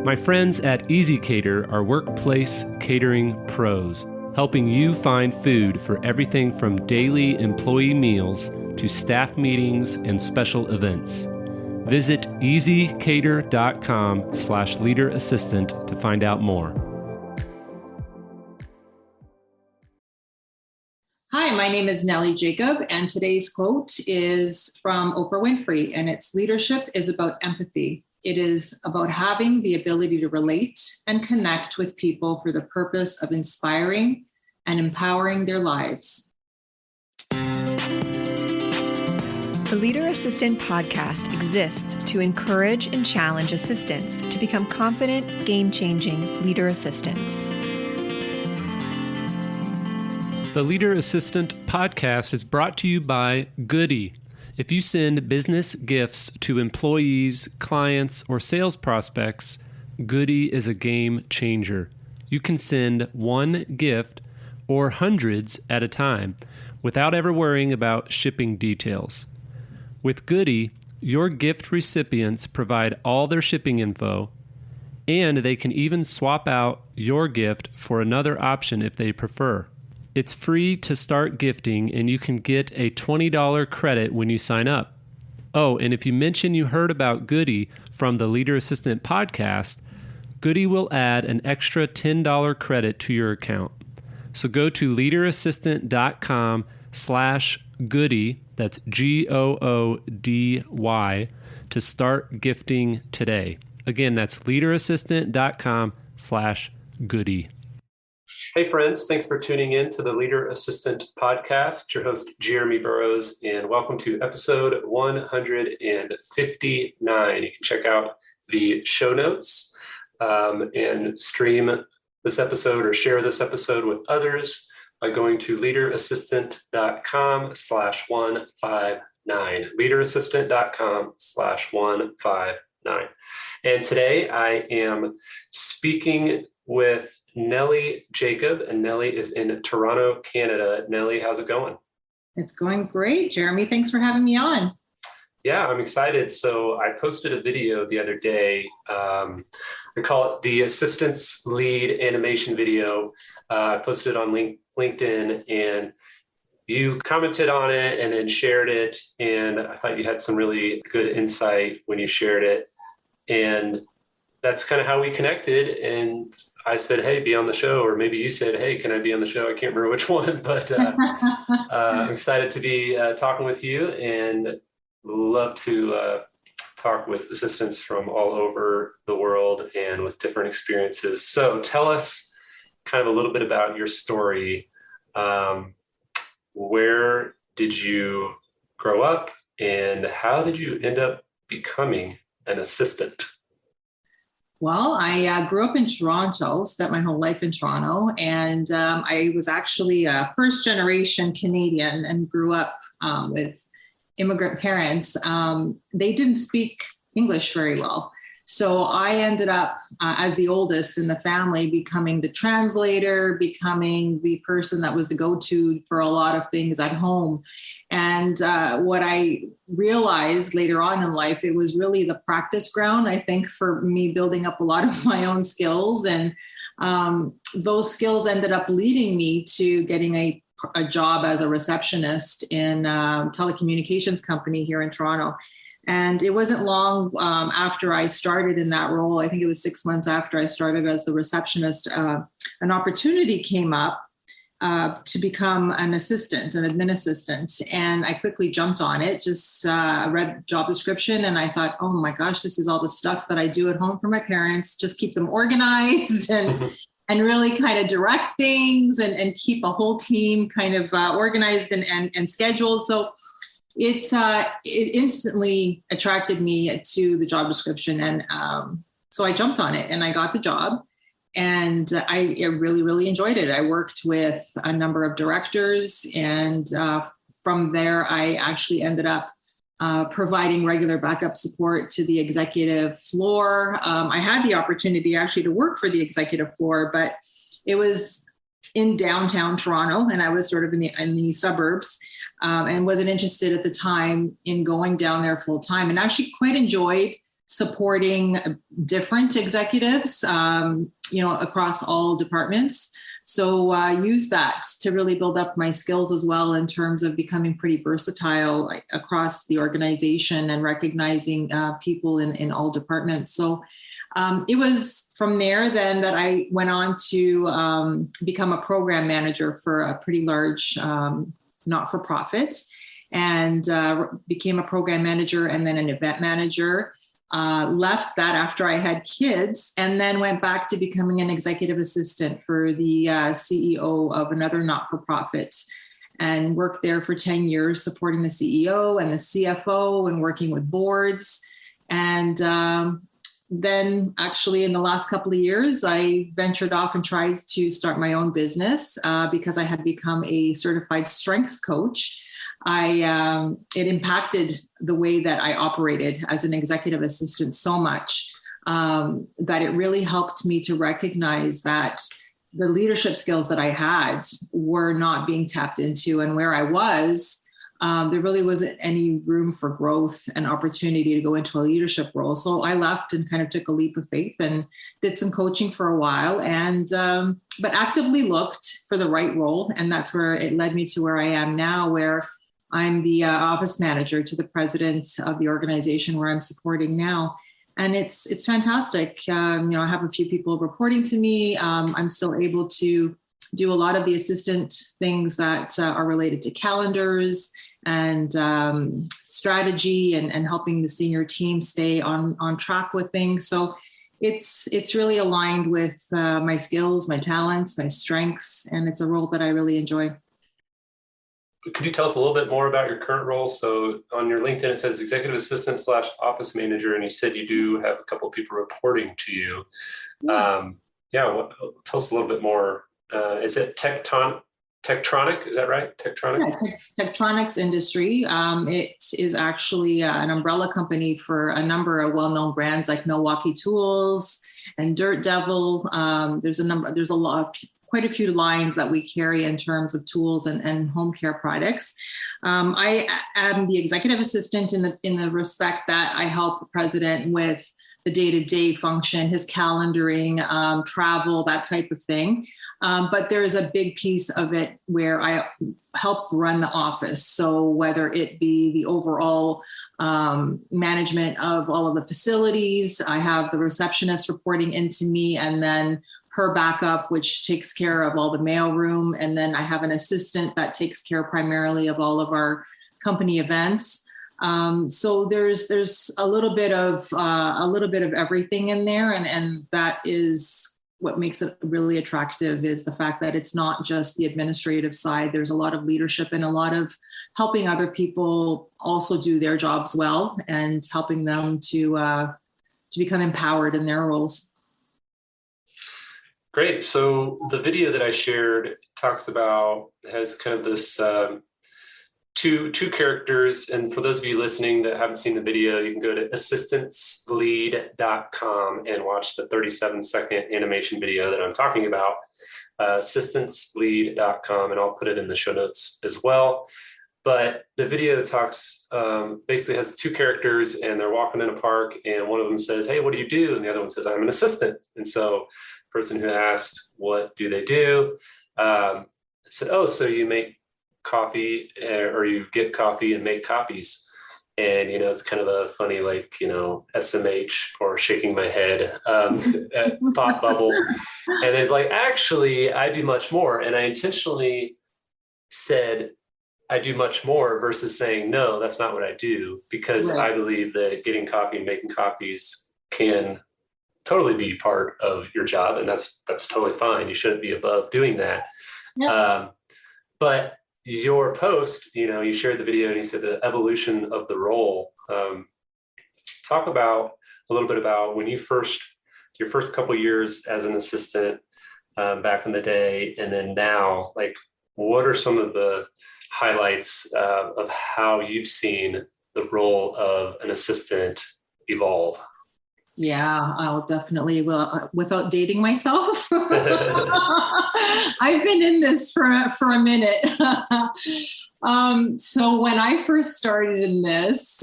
My friends at Easy Cater are workplace catering pros, helping you find food for everything from daily employee meals to staff meetings and special events. Visit easycater.com/leaderassistant to find out more. Hi, my name is Nellie Jacob, and today's quote is from Oprah Winfrey, and it's "Leadership is about empathy. It is about having the ability to relate and connect with people for the purpose of inspiring and empowering their lives." The Leader Assistant podcast exists to encourage and challenge assistants to become confident, game-changing leader assistants. The Leader Assistant podcast is brought to you by Goody. If you send business gifts to employees, clients, or sales prospects, Goody is a game changer. You can send one gift or hundreds at a time without ever worrying about shipping details. With Goody, your gift recipients provide all their shipping info, and they can even swap out your gift for another option if they prefer. It's free to start gifting, and you can get a $20 credit when you sign up. Oh, and if you mention you heard about Goody from the Leader Assistant podcast, Goody will add an extra $10 credit to your account. So go to leaderassistant.com/Goody, that's GOODY, to start gifting today. Again, that's leaderassistant.com/Goody. Hey friends, thanks for tuning in to the Leader Assistant podcast. It's your host, Jeremy Burrows, and welcome to episode 159. You can check out the show notes and stream this episode or share this episode with others by going to leaderassistant.com/159. leaderassistant.com/159. And today I am speaking with Nellie Jacob, and Nellie is in Toronto, Canada. Nellie, how's it going? It's going great, Jeremy. Thanks for having me on. Yeah, I'm excited. So I posted a video the other day. I call it the Assistance Lead Animation video. I posted it on LinkedIn, and you commented on it and then shared it. And I thought you had some really good insight when you shared it. And that's kind of how we connected. And I said, hey, be on the show. Or maybe you said, hey, can I be on the show? I can't remember which one, but I'm excited to be talking with you and love to talk with assistants from all over the world and with different experiences. So tell us kind of a little bit about your story. Where did you grow up and how did you end up becoming an assistant? Well, I grew up in Toronto, spent my whole life in Toronto, and I was actually a first-generation Canadian and grew up with immigrant parents. They didn't speak English very well. So I ended up, as the oldest in the family, becoming the translator, becoming the person that was the go-to for a lot of things at home. And what I realized later on in life, it was really the practice ground, I think, for me building up a lot of my own skills. And those skills ended up leading me to getting a job as a receptionist in a telecommunications company here in Toronto. And it wasn't long after I started in that role, I think it was 6 months after I started as the receptionist, an opportunity came up to become an assistant, an admin assistant. And I quickly jumped on it, just read the job description. And I thought, oh my gosh, this is all the stuff that I do at home for my parents, just keep them organized and really kind of direct things and keep a whole team kind of organized and scheduled. So it instantly attracted me to the job description. And so I jumped on it and I got the job. And I really, really enjoyed it. I worked with a number of directors, and from there, I actually ended up providing regular backup support to the executive floor. I had the opportunity actually to work for the executive floor, but it was in downtown Toronto, and I was sort of in the suburbs, and wasn't interested at the time in going down there full time, and actually quite enjoyed supporting different executives, across all departments. So use that to really build up my skills as well in terms of becoming pretty versatile across the organization and recognizing people in all departments. So it was from there then that I went on to become a program manager for a pretty large not-for-profit, and became a program manager and then an event manager. Left that after I had kids, and then went back to becoming an executive assistant for the CEO of another not-for-profit, and worked there for 10 years, supporting the CEO and the CFO and working with boards. And then actually in the last couple of years, I ventured off and tried to start my own business because I had become a certified strengths coach. It impacted the way that I operated as an executive assistant so much that it really helped me to recognize that the leadership skills that I had were not being tapped into, and where I was, there really wasn't any room for growth and opportunity to go into a leadership role. So I left and kind of took a leap of faith and did some coaching for a while, and but actively looked for the right role. And that's where it led me to where I am now, where I'm the office manager to the president of the organization where I'm supporting now. And it's fantastic. I have a few people reporting to me. I'm still able to do a lot of the assistant things that are related to calendars and strategy and helping the senior team stay on track with things. So it's really aligned with my skills, my talents, my strengths, and it's a role that I really enjoy. Could you tell us a little bit more about your current role? So on your LinkedIn, it says executive assistant / office manager, and you said you do have a couple of people reporting to you. Tell us a little bit more. Is it Tektronic? Is that right? Tektronic? Yeah, Tektronic's industry. It is actually an umbrella company for a number of well-known brands like Milwaukee Tools and Dirt Devil. Quite a few lines that we carry in terms of tools and home care products. I am the executive assistant in the respect that I help the president with the day-to-day function, his calendaring, travel, that type of thing. But there's a big piece of it where I help run the office. So whether it be the overall management of all of the facilities, I have the receptionist reporting into me, and then her backup, which takes care of all the mailroom. And then I have an assistant that takes care primarily of all of our company events. So there's a little bit of everything in there. And that is what makes it really attractive, is the fact that it's not just the administrative side. There's a lot of leadership and a lot of helping other people also do their jobs well and helping them to become empowered in their roles. Great. So the video that I shared has kind of this two characters. And for those of you listening that haven't seen the video, you can go to assistantslead.com and watch the 37-second animation video that I'm talking about, assistantslead.com, and I'll put it in the show notes as well. But the video basically has two characters, and they're walking in a park, and one of them says, "Hey, what do you do?" And the other one says, "I'm an assistant." And so person who asked, "What do they do?" said, "Oh, so you make coffee or you get coffee and make copies." And, it's kind of a funny, SMH or shaking my head thought bubble. And it's like, actually, I do much more. And I intentionally said, I do much more versus saying, no, that's not what I do, because right. I believe that getting coffee and making copies can totally be part of your job, and that's totally fine. You shouldn't be above doing that. Yep. But your post, you shared the video and you said the evolution of the role. Talk a little bit about when your first couple of years as an assistant back in the day, and then now, what are some of the highlights of how you've seen the role of an assistant evolve? Yeah, I'll definitely will. Without dating myself, I've been in this for a minute. So when I first started in this,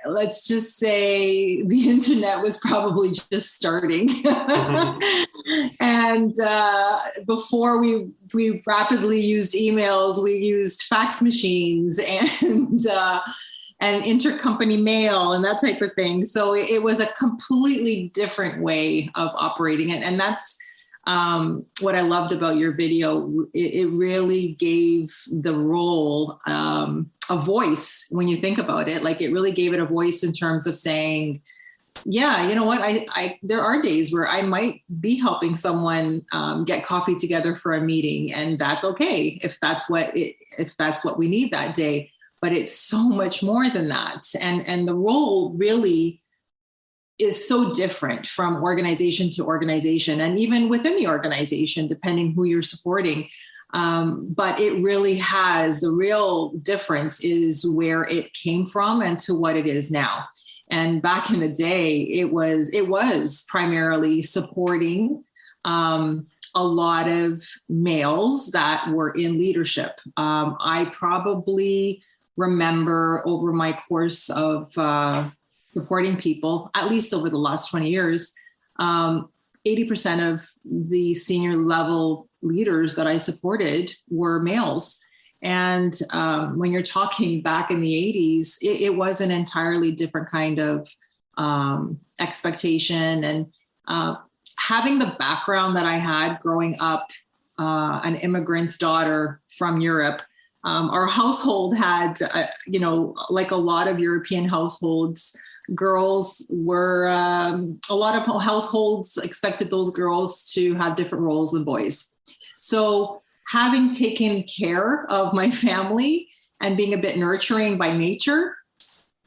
let's just say the internet was probably just starting. And before we rapidly used emails, we used fax machines and intercompany mail and that type of thing. So it was a completely different way of operating it. And that's what I loved about your video. It really gave the role a voice when you think about it. Like it really gave it a voice in terms of saying, yeah, you know what? There are days where I might be helping someone get coffee together for a meeting, and that's okay if that's what we need that day. But it's so much more than that, and the role really is so different from organization to organization, and even within the organization, depending who you're supporting. But it really has, the real difference is where it came from and to what it is now. And back in the day, it was primarily supporting a lot of males that were in leadership. I probably remember over my course of supporting people, at least over the last 20 years, 80% of the senior level leaders that I supported were males. And when you're talking back in the 80s, it was an entirely different kind of expectation. And having the background that I had growing up, an immigrant's daughter from Europe, our household had, like a lot of European households, girls were, a lot of households expected those girls to have different roles than boys. So having taken care of my family and being a bit nurturing by nature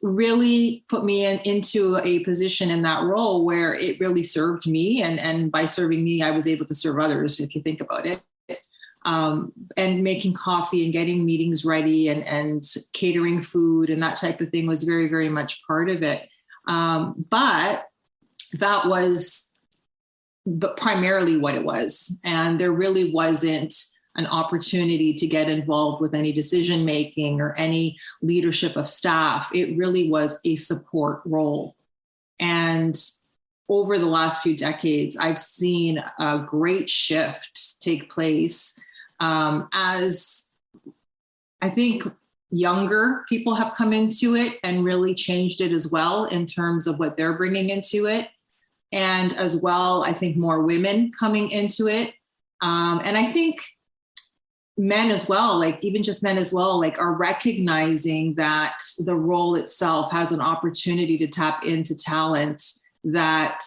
really put me into a position in that role where it really served me. And by serving me, I was able to serve others, if you think about it. And making coffee and getting meetings ready and catering food and that type of thing was very, very much part of it. But that was primarily what it was. And there really wasn't an opportunity to get involved with any decision making or any leadership of staff. It really was a support role. And over the last few decades, I've seen a great shift take place as I think younger people have come into it and really changed it as well in terms of what they're bringing into it. And as well, I think more women coming into it. And I think men as well, like even just men as well, like are recognizing that the role itself has an opportunity to tap into talent that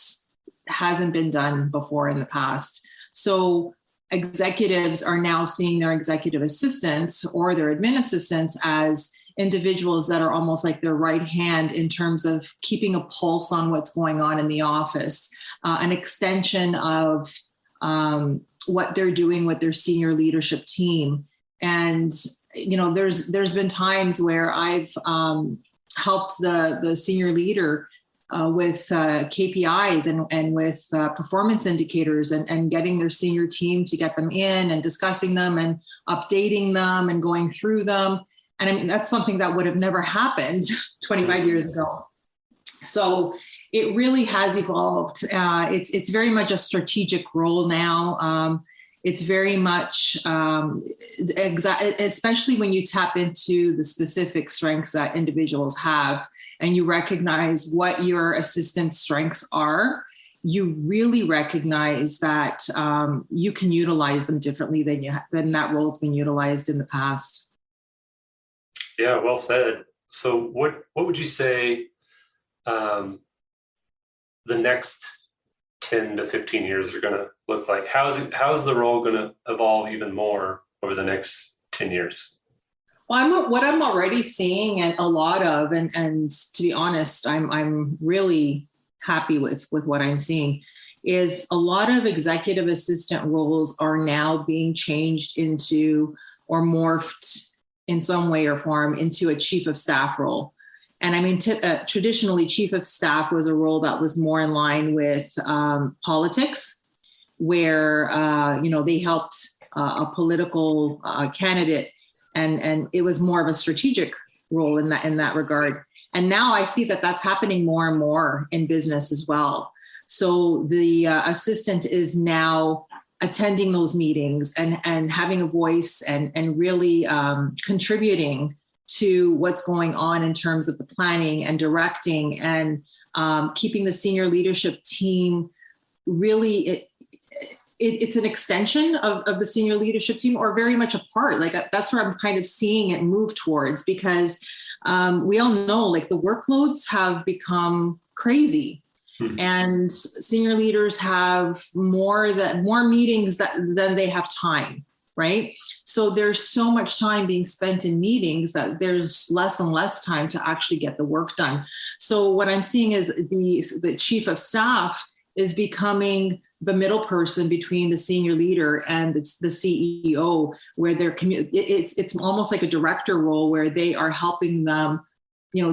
hasn't been done before in the past. So executives are now seeing their executive assistants or their admin assistants as individuals that are almost like their right hand in terms of keeping a pulse on what's going on in the office, an extension of what they're doing with their senior leadership team. And, there's been times where I've helped the senior leader with KPIs and with performance indicators and getting their senior team to get them in and discussing them and updating them and going through them. And I mean, that's something that would have never happened 25 years ago. So it really has evolved. It's very much a strategic role now. It's very much, especially when you tap into the specific strengths that individuals have and you recognize what your assistant's strengths are, you really recognize that you can utilize them differently than that role's been utilized in the past. Yeah, well said. So what would you say the next 10 to 15 years are going to look like? How's the role going to evolve even more over the next 10 years? Well, what I'm already seeing and a lot of, and to be honest, I'm really happy with what I'm seeing, is a lot of executive assistant roles are now being changed into or morphed in some way or form into a chief of staff role. And I mean, traditionally, chief of staff was a role that was more in line with politics, where, they helped a political candidate and it was more of a strategic role in that regard. And now I see that that's happening more and more in business as well. So the assistant is now attending those meetings and having a voice and really contributing to what's going on in terms of the planning and directing and keeping the senior leadership team really, it's an extension of the senior leadership team, or very much a part. Like that's where I'm kind of seeing it move towards, because we all know like the workloads have become crazy. And senior leaders have more meetings than they have time, right? So there's so much time being spent in meetings that there's less and less time to actually get the work done. So what I'm seeing is the chief of staff is becoming the middle person between the senior leader and the CEO, where it's almost like a director role where they are helping them,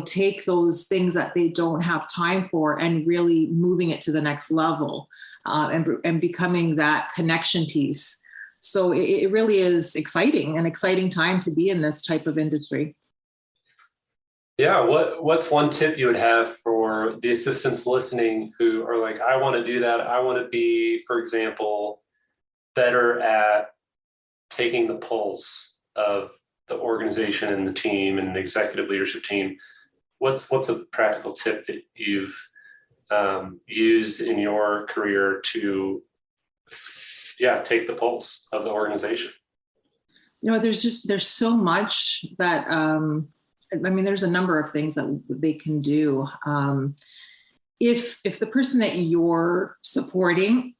take those things that they don't have time for and really moving it to the next level, and becoming that connection piece. So it really is an exciting time to be in this type of industry. Yeah. What's one tip you would have for the assistants listening who are like, I want to do that. I want to be, for example, better at taking the pulse of the organization and the team and the executive leadership team. What's a practical tip that you've used in your career to, take the pulse of the organization? There's so much that, there's a number of things that they can do. If the person that you're supporting,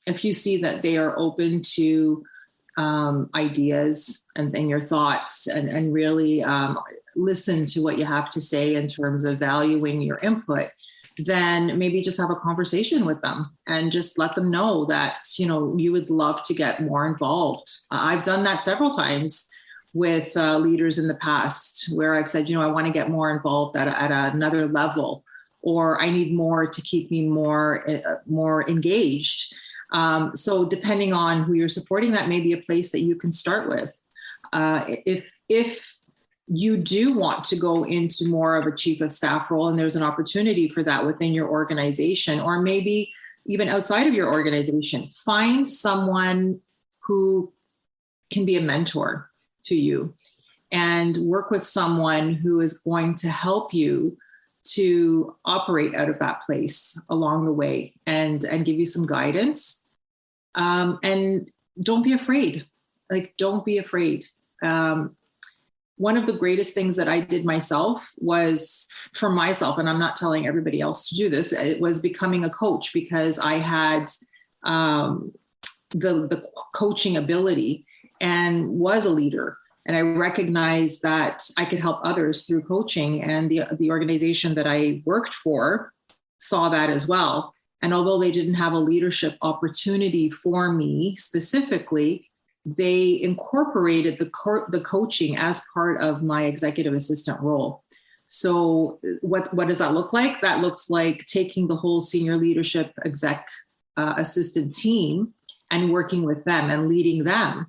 if you see that they are open to ideas and your thoughts and really listen to what you have to say in terms of valuing your input, then maybe just have a conversation with them and just let them know that, you would love to get more involved. I've done that several times with leaders in the past where I've said, I want to get more involved at another level, or I need more to keep me more engaged. So depending on who you're supporting, that may be a place that you can start with. If you do want to go into more of a chief of staff role and there's an opportunity for that within your organization, or maybe even outside of your organization, find someone who can be a mentor to you and work with someone who is going to help you to operate out of that place along the way and give you some guidance. And don't be afraid. Don't be afraid. One of the greatest things that I did myself was for myself, and I'm not telling everybody else to do this, it was becoming a coach, because I had the coaching ability and was a leader. And I recognized that I could help others through coaching, and the organization that I worked for saw that as well. And although they didn't have a leadership opportunity for me specifically, they incorporated the coaching as part of my executive assistant role. So what does that look like? That looks like taking the whole senior leadership exec assistant team and working with them and leading them,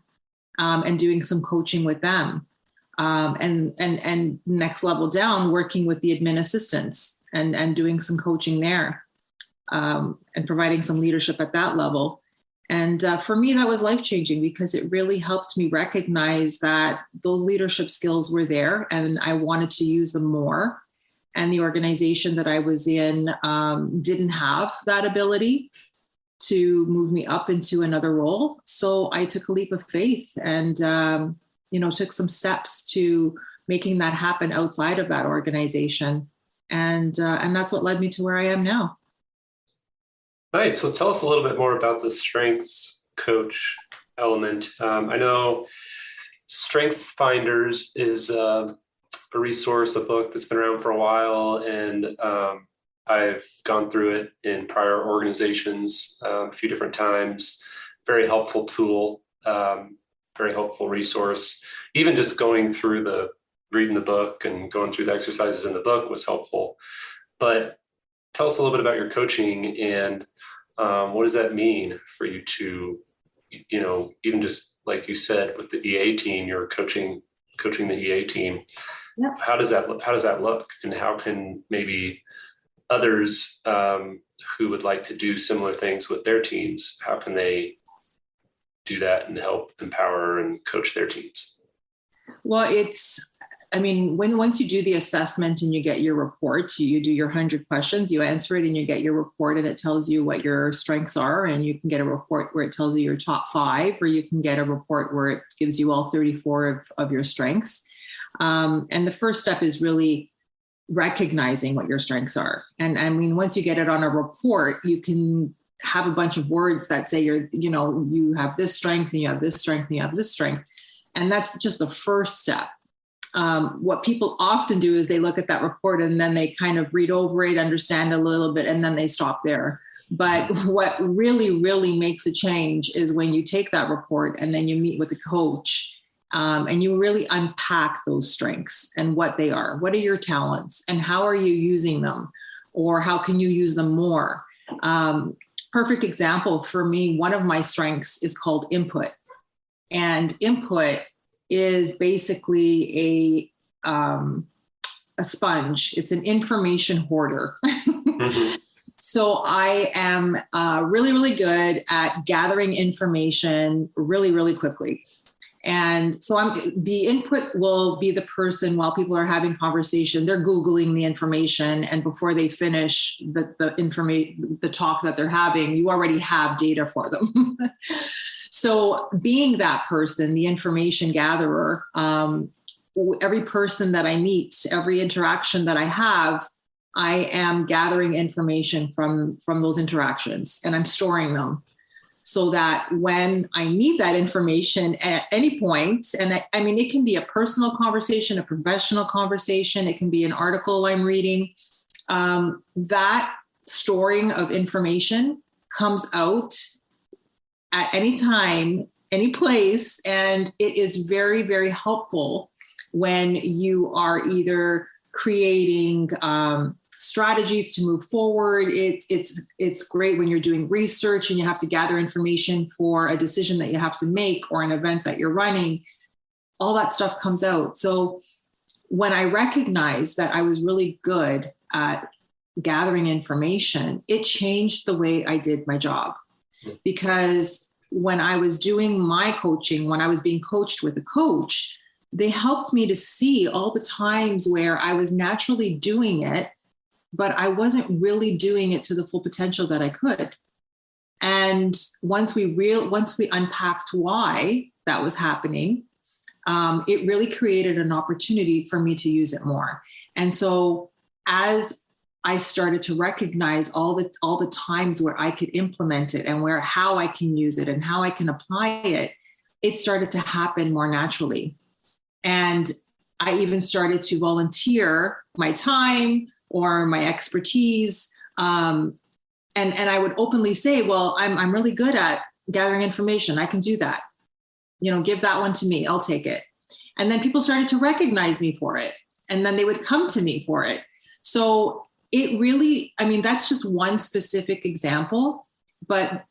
and doing some coaching with them. And next level down, working with the admin assistants and doing some coaching there, and providing some leadership at that level. And for me, that was life-changing, because it really helped me recognize that those leadership skills were there and I wanted to use them more. And the organization that I was in didn't have that ability to move me up into another role. So I took a leap of faith and, took some steps to making that happen outside of that organization. And that's what led me to where I am now. Nice. So tell us a little bit more about the strengths coach element. I know Strengthsfinders is a resource, a book that's been around for a while, and I've gone through it in prior organizations a few different times. Very helpful tool, very helpful resource. Even just reading the book and going through the exercises in the book was helpful. But tell us a little bit about your coaching and what does that mean for you to, even just like you said with the EA team, you're coaching coaching the EA team. Yep. How does that look, and how can maybe others who would like to do similar things with their teams, how can they do that and help empower and coach their teams? Well, once you do the assessment and you get your report, you do your 100 questions, you answer it and you get your report, and it tells you what your strengths are. And you can get a report where it tells you your top 5, or you can get a report where it gives you all 34 of your strengths. And the first step is really recognizing what your strengths are. And once you get it on a report, you can have a bunch of words that say you have this strength and you have this strength and you have this strength. And that's just the first step. What people often do is they look at that report and then they kind of read over it, understand a little bit, and then they stop there. But what really, really makes a change is when you take that report and then you meet with the coach, and you really unpack those strengths and what they are. What are your talents and how are you using them? Or how can you use them more? Perfect example for me, one of my strengths is called input. And input is basically a sponge. It's an information hoarder. Mm-hmm. So I am really, really good at gathering information really, really quickly. And so the input will be the person while people are having conversation, they're Googling the information. And before they finish the talk that they're having, you already have data for them. So being that person, the information gatherer, every person that I meet, every interaction that I have, I am gathering information from those interactions and I'm storing them so that when I need that information at any point, and it can be a personal conversation, a professional conversation, it can be an article I'm reading, that storing of information comes out at any time, any place. And it is very, very helpful when you are either creating strategies to move forward. It's great when you're doing research and you have to gather information for a decision that you have to make or an event that you're running. All that stuff comes out. So when I recognized that I was really good at gathering information, it changed the way I did my job. Because when I was doing my coaching, when I was being coached with a coach, they helped me to see all the times where I was naturally doing it, but I wasn't really doing it to the full potential that I could. And once we unpacked why that was happening, it really created an opportunity for me to use it more. And so as I started to recognize all the times where I could implement it and how I can use it and how I can apply it, it started to happen more naturally. And I even started to volunteer my time or my expertise. And I would openly say, well, I'm really good at gathering information. I can do that. Give that one to me. I'll take it. And then people started to recognize me for it. And then they would come to me for it. So it really, that's just one specific example, but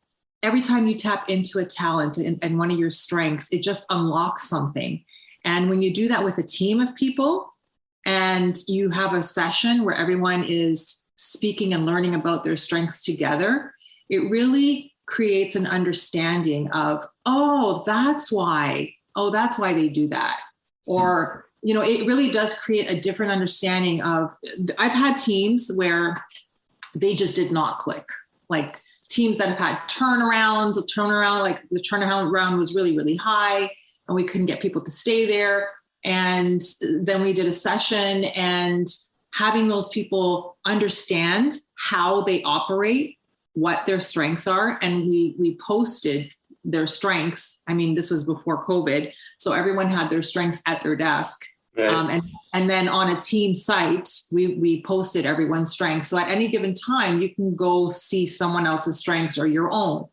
every time you tap into a talent and one of your strengths, it just unlocks something. And when you do that with a team of people and you have a session where everyone is speaking and learning about their strengths together, it really creates an understanding of, that's why they do that. Or, it really does create a different understanding of, I've had teams where they just did not click, like teams that have had turnaround, like the turnaround was really, really high and we couldn't get people to stay there. And then we did a session and having those people understand how they operate, what their strengths are. And we posted their strengths. This was before COVID. So everyone had their strengths at their desk. Right. And then on a team site, we posted everyone's strengths. So at any given time, you can go see someone else's strengths or your own.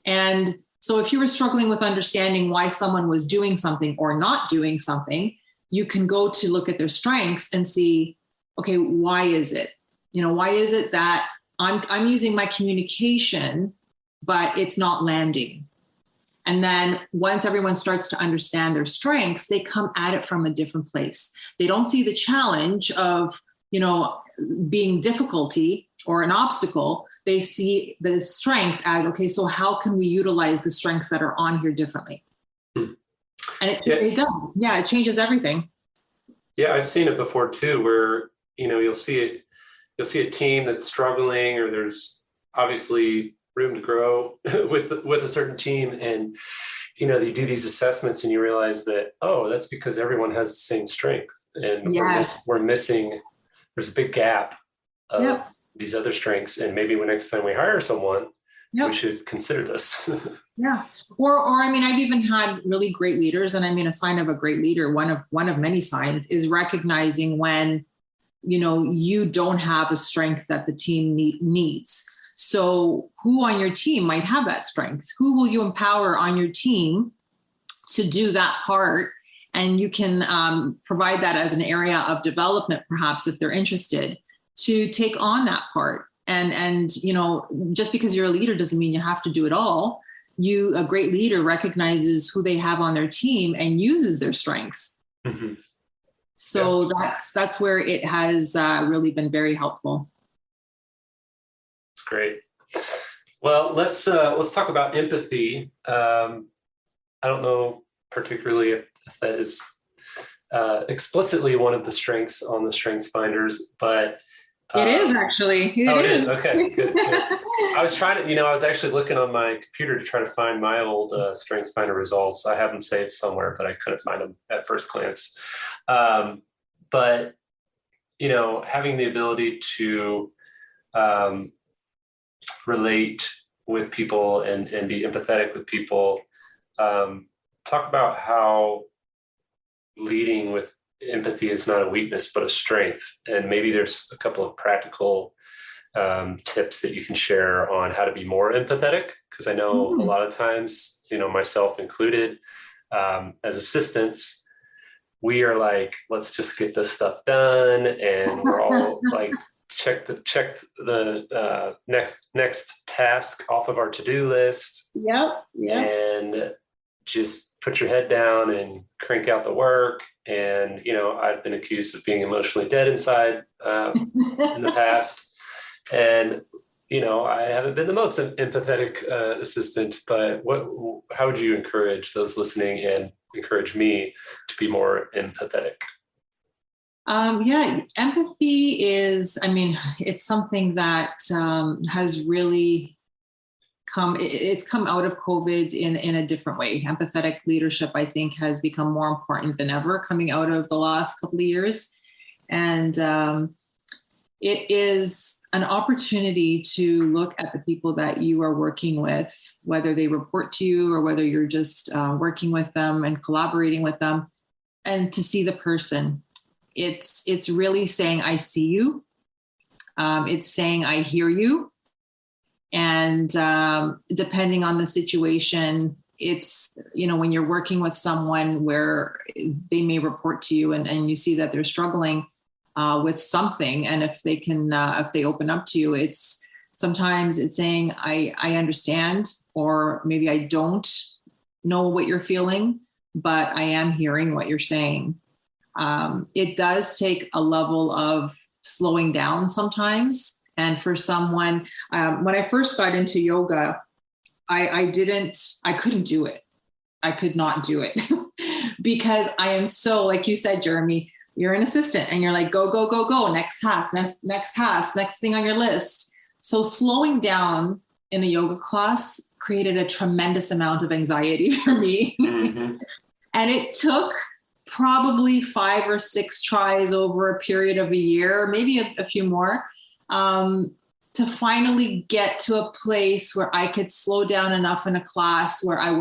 And so if you were struggling with understanding why someone was doing something or not doing something, you can go to look at their strengths and see, okay, why is it? Why is it that I'm using my communication, but it's not landing? And then once everyone starts to understand their strengths, they come at it from a different place. They don't see the challenge of, being difficulty or an obstacle. They see the strength as, okay, so how can we utilize the strengths that are on here differently? And it does. Yeah, it changes everything. Yeah, I've seen it before too, where, you'll see a team that's struggling, or there's obviously room to grow with a certain team. And, you do these assessments and you realize that, that's because everyone has the same strength. And we're missing, there's a big gap of these other strengths. And maybe when next time we hire someone, we should consider this. Yeah. Or I've even had really great leaders. And a sign of a great leader, one of many signs, is recognizing when, you don't have a strength that the team needs. So who on your team might have that strength? Who will you empower on your team to do that part? And you can provide that as an area of development, perhaps, if they're interested, to take on that part. And just because you're a leader doesn't mean you have to do it all. A great leader recognizes who they have on their team and uses their strengths. Mm-hmm. So that's where it has really been very helpful. That's great. Well, let's talk about empathy. I don't know particularly if that is explicitly one of the strengths on the Strengthsfinders, but it is actually. It is. Okay, good. I was trying to, I was actually looking on my computer to try to find my old Strengthsfinder results. I have them saved somewhere, but I couldn't find them at first glance. But, having the ability to relate with people and be empathetic with people, talk about how leading with empathy is not a weakness, but a strength. And maybe there's a couple of practical tips that you can share on how to be more empathetic. Because I know a lot of times, myself included, as assistants, we are like, let's just get this stuff done. And we're all like, check the next task off of our to-do list. Yep. And just put your head down and crank out the work. And, I've been accused of being emotionally dead inside in the past. And, I haven't been the most empathetic assistant, but how would you encourage those listening and encourage me to be more empathetic? Empathy is, it's something that has really it's come out of COVID in a different way. Empathetic leadership, I think, has become more important than ever coming out of the last couple of years. And it is an opportunity to look at the people that you are working with, whether they report to you or whether you're just working with them and collaborating with them, and to see the person. It's really saying, I see you. It's saying, I hear you. And depending on the situation, it's, when you're working with someone where they may report to you and you see that they're struggling with something. And if they open up to you, it's sometimes it's saying, I understand, or maybe I don't know what you're feeling, but I am hearing what you're saying. It does take a level of slowing down sometimes. And for someone, when I first got into yoga, I couldn't do it. I could not do it because I am so, like you said, Jeremy, you're an assistant and you're like, go, go, go, go. Next task, next task, next thing on your list. So slowing down in a yoga class created a tremendous amount of anxiety for me. Mm-hmm. And it took probably 5 or 6 tries over a period of a year, maybe a few more, to finally get to a place where I could slow down enough in a class where I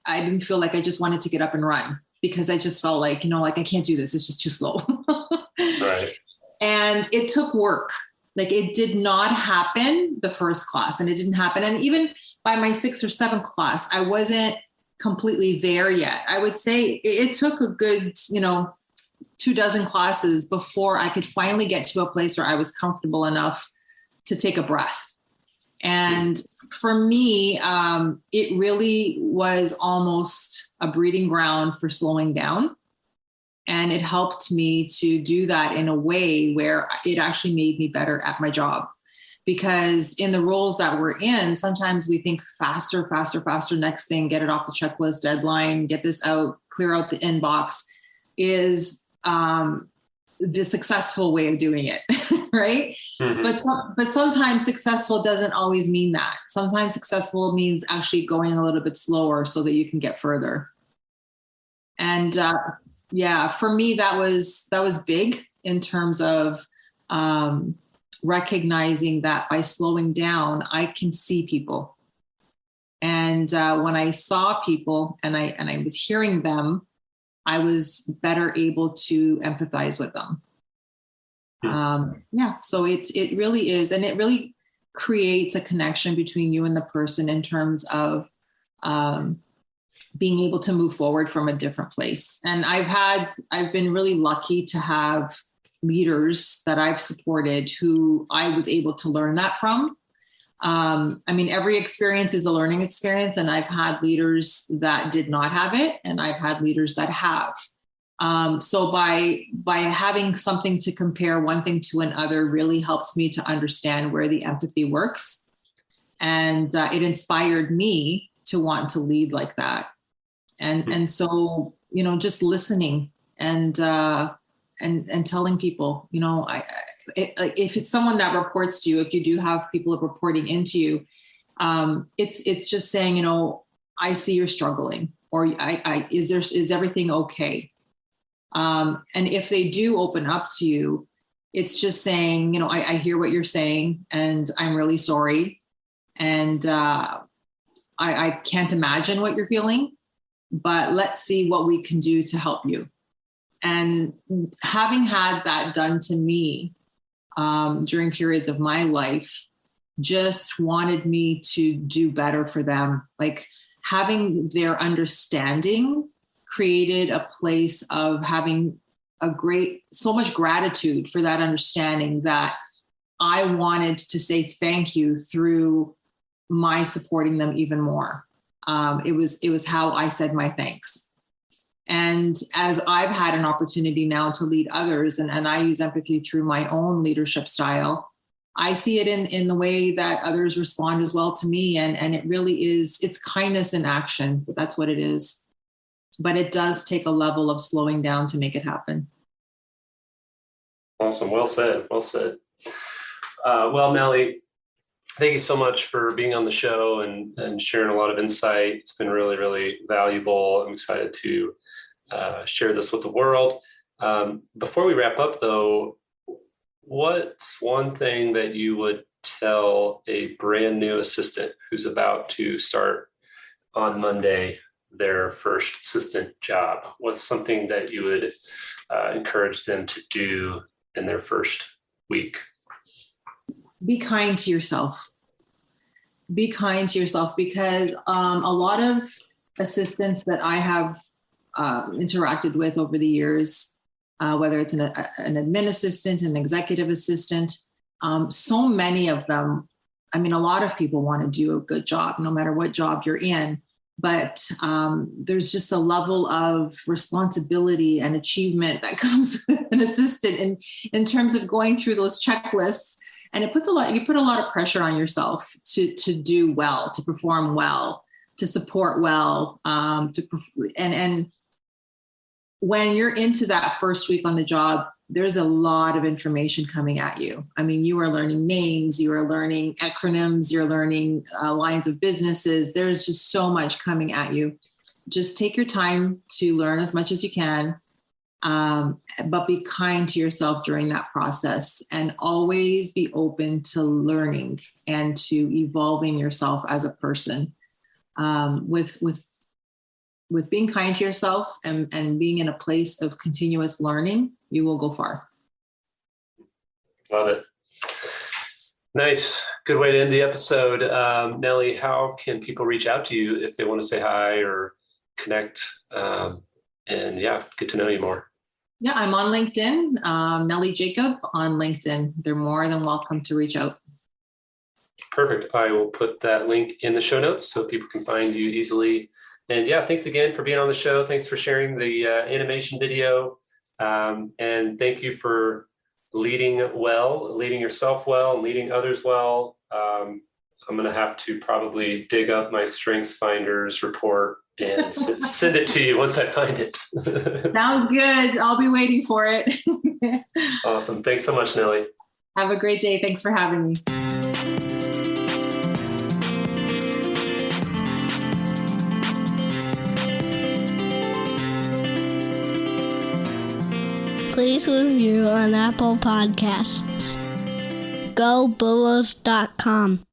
didn't feel like I just wanted to get up and run, because I just felt like, like I can't do this. It's just too slow. Right. And it took work. Like it did not happen the first class, and it didn't happen. And even by my 6th or 7th class, I wasn't completely there yet. I would say it took a good, 24 classes before I could finally get to a place where I was comfortable enough to take a breath. And for me, it really was almost a breeding ground for slowing down. And it helped me to do that in a way where it actually made me better at my job. Because in the roles that we're in, sometimes we think faster, next thing, get it off the checklist, deadline, get this out, clear out the inbox is the successful way of doing it, right? Mm-hmm. But sometimes successful doesn't always mean that. Sometimes successful means actually going a little bit slower so that you can get further. And for me, that was big in terms of recognizing that by slowing down, I can see people. And when I saw people and I was hearing them, I was better able to empathize with them. So it really is. And it really creates a connection between you and the person in terms of being able to move forward from a different place. And I've been really lucky to have leaders that I've supported who I was able to learn that from. Every experience is a learning experience, and I've had leaders that did not have it, and I've had leaders that have. So by having something to compare one thing to another really helps me to understand where the empathy works. And it inspired me to want to lead like that. And so, just listening and telling people, if it's someone that reports to you, if you do have people reporting into you, it's just saying, I see you're struggling, or is everything okay? And if they do open up to you, it's just saying, I hear what you're saying and I'm really sorry. And I can't imagine what you're feeling, but let's see what we can do to help you. And having had that done to me during periods of my life, just wanted me to do better for them. Like having their understanding created a place of having so much gratitude for that understanding that I wanted to say thank you through my supporting them even more. It was how I said my thanks. And as I've had an opportunity now to lead others, and I use empathy through my own leadership style, I see it in the way that others respond as well to me. And it really is, it's kindness in action. That's what it is. But it does take a level of slowing down to make it happen. Awesome. Well said. Well said. Well, Nellie, thank you so much for being on the show and sharing a lot of insight. It's been really, really valuable. I'm excited to share this with the world. Before we wrap up, though, what's one thing that you would tell a brand new assistant who's about to start on Monday their first assistant job? What's something that you would encourage them to do in their first week? Be kind to yourself. Be kind to yourself, because a lot of assistants that I have interacted with over the years, whether it's an admin assistant, an executive assistant, so many of them, a lot of people want to do a good job, no matter what job you're in. But there's just a level of responsibility and achievement that comes with an assistant in terms of going through those checklists. And you put a lot of pressure on yourself to do well, to perform well, to support well, and when you're into that first week on the job, there's a lot of information coming at you. You are learning names, you are learning acronyms, you're learning lines of businesses. There's just so much coming at you. Just take your time to learn as much as you can, but be kind to yourself during that process, and always be open to learning and to evolving yourself as a person. With being kind to yourself and being in a place of continuous learning, you will go far. Love it. Nice. Good way to end the episode. Nellie, how can people reach out to you if they want to say hi or connect and get to know you more? Yeah, I'm on LinkedIn, Nellie Jacob on LinkedIn. They're more than welcome to reach out. Perfect. I will put that link in the show notes so people can find you easily. And yeah, thanks again for being on the show. Thanks for sharing the animation video. And thank you for leading yourself well, and leading others well. I'm going to have to probably dig up my Strengthsfinder's report and send it to you once I find it. Sounds good. I'll be waiting for it. Awesome. Thanks so much, Nellie. Have a great day. Thanks for having me. Please review on Apple Podcasts. GoBulls.com